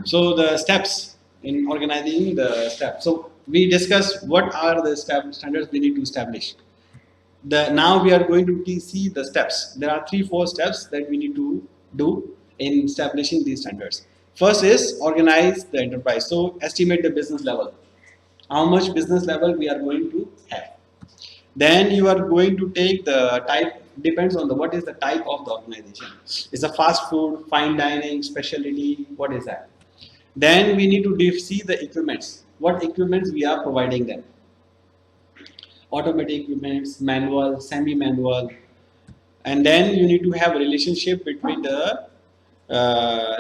So the steps in organizing the steps. So we discussed what are the standards we need to establish. Now we are going to see the steps. There are 3-4 steps that we need to do in establishing these standards. First is organize the enterprise. So estimate the business level. How much business level we are going to have. Then you are going to take the type, depends on the what is the type of the organization. Is a fast food, fine dining, specialty, what is that? Then we need to see the equipments. What equipments we are providing them. Automatic equipments, manual, semi-manual. And then you need to have a relationship between the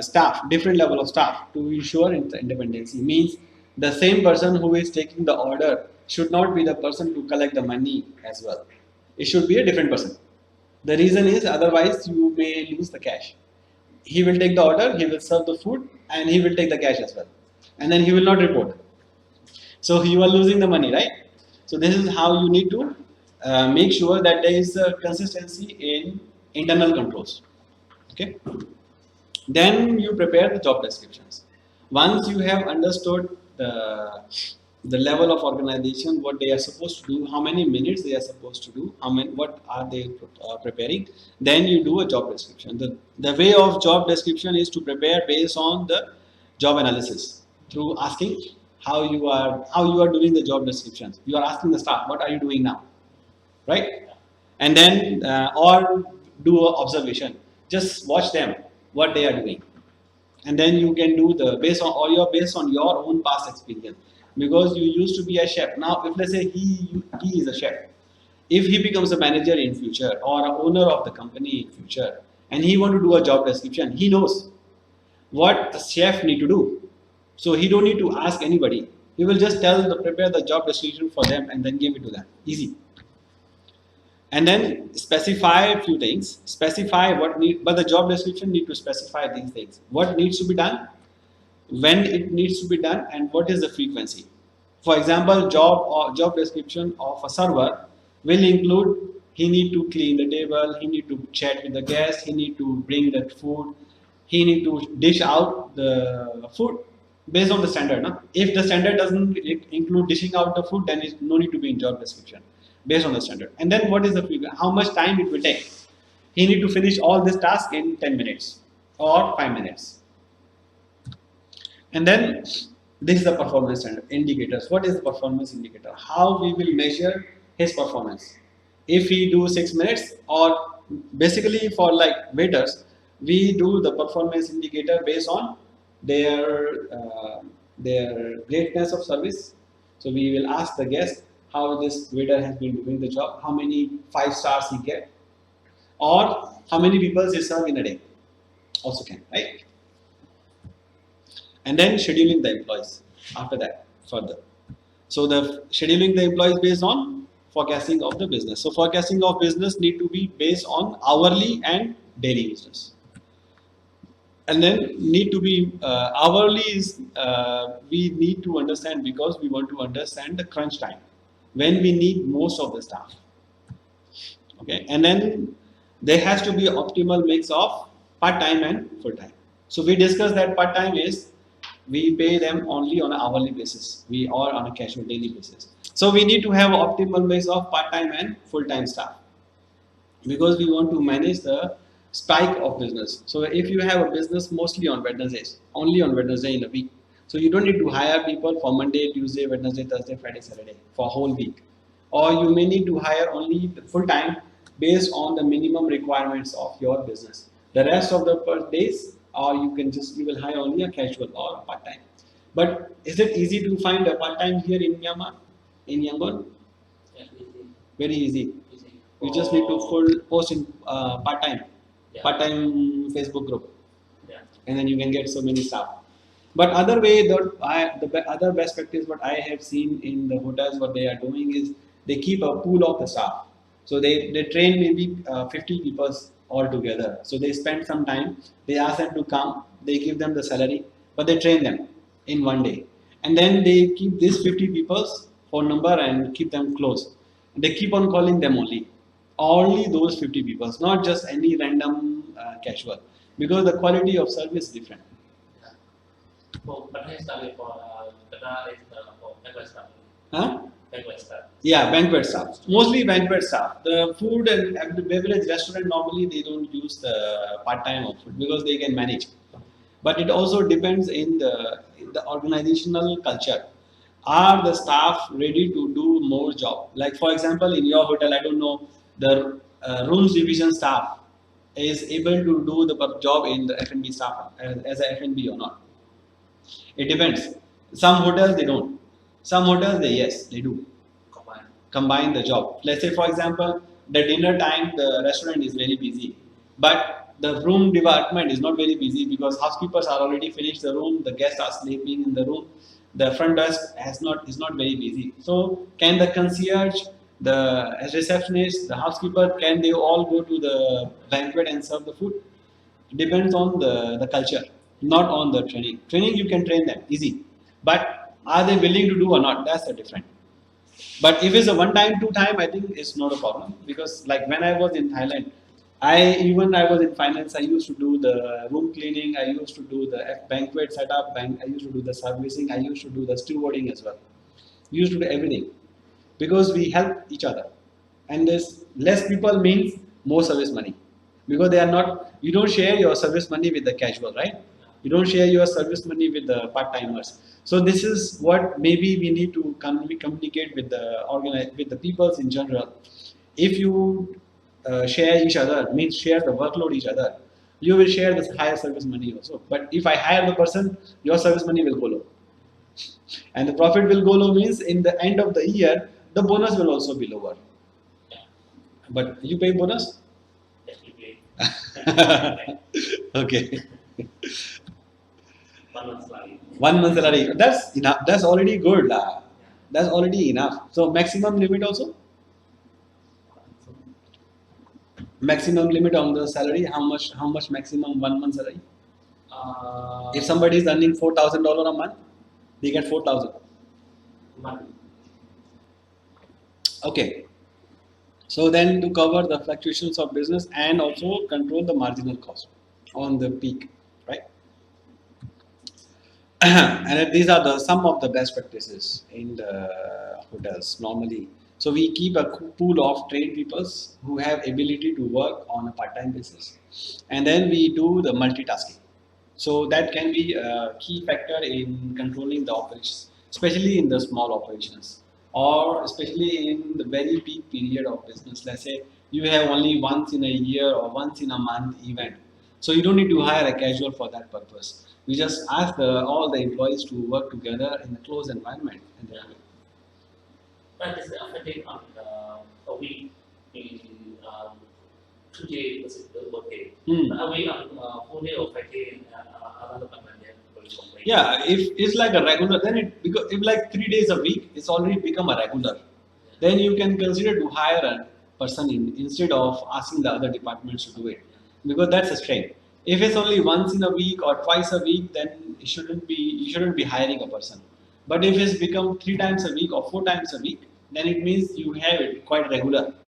staff, different level of staff to ensure independency. Means the same person who is taking the order should not be the person to collect the money as well. It should be a different person. The reason is otherwise you may lose the cash. He will take the order, he will serve the food, and he will take the cash as well. And then he will not report. So you are losing the money, right? So this is how you need to make sure that there is a consistency in internal controls. Okay. Then you prepare the job descriptions. Once you have understood the level of organization, what they are supposed to do, how many minutes they are supposed to do, what are they preparing, then you do a job description. The way of job description is to prepare based on the job analysis through asking how you are doing the job descriptions. You are asking the staff, what are you doing now, right? And then or do a observation. Just watch them what they are doing, and then you can do the based on your own past experience, because you used to be a chef. Now if let's say he is a chef, if he becomes a manager in future or a owner of the company in future, and he want to do a job description, he knows what a chef need to do, so he don't need to ask anybody. He will just prepare the job description for them and then give it to them, easy. And then specify a few things, specify what need, but the job description need to specify these things: what needs to be done, when it needs to be done, and what is the frequency. For example, job description of a server will include he need to clean the table, he need to chat with the guest, he need to bring the food, he need to dish out the food based on the standard. No? If the standard doesn't include dishing out the food, then it's no need to be in job description based on the standard. And then what is the frequency? How much time it will take? He need to finish all this task in 10 minutes or 5 minutes. And then this is the performance standard indicators. What is the performance indicator? How we will measure his performance? If he do 6 minutes, or basically for like waiters, we do the performance indicator based on their greatness of service. So we will ask the guest how this waiter has been doing the job, how many 5 stars he get, or how many people he serve in a day. Also can, right? And then scheduling the employees after that further. So the scheduling the employees based on forecasting of the business. So forecasting of business need to be based on hourly and daily business. And then need to be hourly is we need to understand, because we want to understand the crunch time when we need most of the staff. Okay, and then there has to be an optimal mix of part-time and full-time. So we discussed that part-time is we pay them only on an hourly basis, we or on a casual daily basis. So we need to have an optimal mix of part-time and full-time staff, because we want to manage the spike of business. So if you have a business mostly on Wednesdays, only on Wednesday in a week, so you don't need to hire people for Monday, Tuesday, Wednesday, Thursday, Friday, Saturday for a whole week. Or you may need to hire only full-time based on the minimum requirements of your business. The rest of the days, or you will hire only a casual or a part-time. But is it easy to find a part-time here in Myanmar, in Yangon? Yeah, easy. Very easy. Easy. You just need to post in part-time, part-time Facebook group, and then you can get so many staff. But other way, the other best practice what I have seen in the hotels, what they are doing is they keep a pool of the staff. So they train maybe 50 people all together. So they spend some time, they ask them to come, they give them the salary, but they train them in one day. And then they keep these 50 people's phone number and keep them close. They keep on calling them only those 50 people, not just any random casual, because the quality of service is different. For banquet staff for Qatar is for banquet staff. Huh? Banquet staff. Yeah, banquet staff. Mostly banquet staff. The food and the beverage restaurant normally they don't use the part time of food because they can manage. But it also depends in the organizational culture. Are the staff ready to do more job? Like for example, in your hotel, I don't know the rooms division staff is able to do the job in the F&B staff as a F&B or not. It depends. Some hotels they don't. Some hotels they yes they do combine the job. Let's say, for example, the dinner time, the restaurant is very busy, but the room department is not very busy because housekeepers are already finished the room, the guests are sleeping in the room, the front desk is not very busy. So, can the concierge, the receptionist, the housekeeper, can they all go to the banquet and serve the food? Depends on the culture, not on the training. Training you can train them easy, but are they willing to do or not? That's the difference. But if it's a one time, two time, I think it's not a problem because like when I was in Thailand, I was in finance. I used to do the room cleaning. I used to do the banquet setup. I used to do the servicing. I used to do the stewarding as well. We used to do everything because we help each other. And there's less people means more service money because they are not. You don't share your service money with the casual, right? You don't share your service money with the part timers. So this is what maybe we need to communicate with the with the peoples in general. If you share each other, means share the workload each other, you will share the higher service money also. But if I hire the person, your service money will go low, and the profit will go low means in the end of the year the bonus will also be lower. But you pay bonus? Yes, we play. Okay. 1 month salary. 1 month salary. That's enough. That's already good. lah. That's already enough. So maximum limit also? Maximum limit on the salary? How much maximum 1 month salary? If somebody is earning $4,000 a month, they get 4,000. Month. Okay. So then to cover the fluctuations of business and also control the marginal cost on the peak, right? And these are the some of the best practices in the hotels normally. So we keep a pool of trained peoples who have ability to work on a part-time basis, and then we do the multitasking. So that can be a key factor in controlling the operations, especially in the small operations, or especially in the very peak period of business. Let's say you have only once in a year or once in a month event, so you don't need to hire a casual for that purpose. We just ask all the employees to work together in a closed environment, and they are But it's affecting on a week in 2 day working. Hmm. A week on 4 day or 5 day another permanent going. Yeah, if it's like a regular, then it because if like 3 days a week, it's already become a regular. Then you can consider to hire a person instead of asking the other departments to do it, because that's a strain. If it's only once in a week or twice a week, then you shouldn't be hiring a person. But if it's become 3 times a week or 4 times a week, then it means you have it quite regular.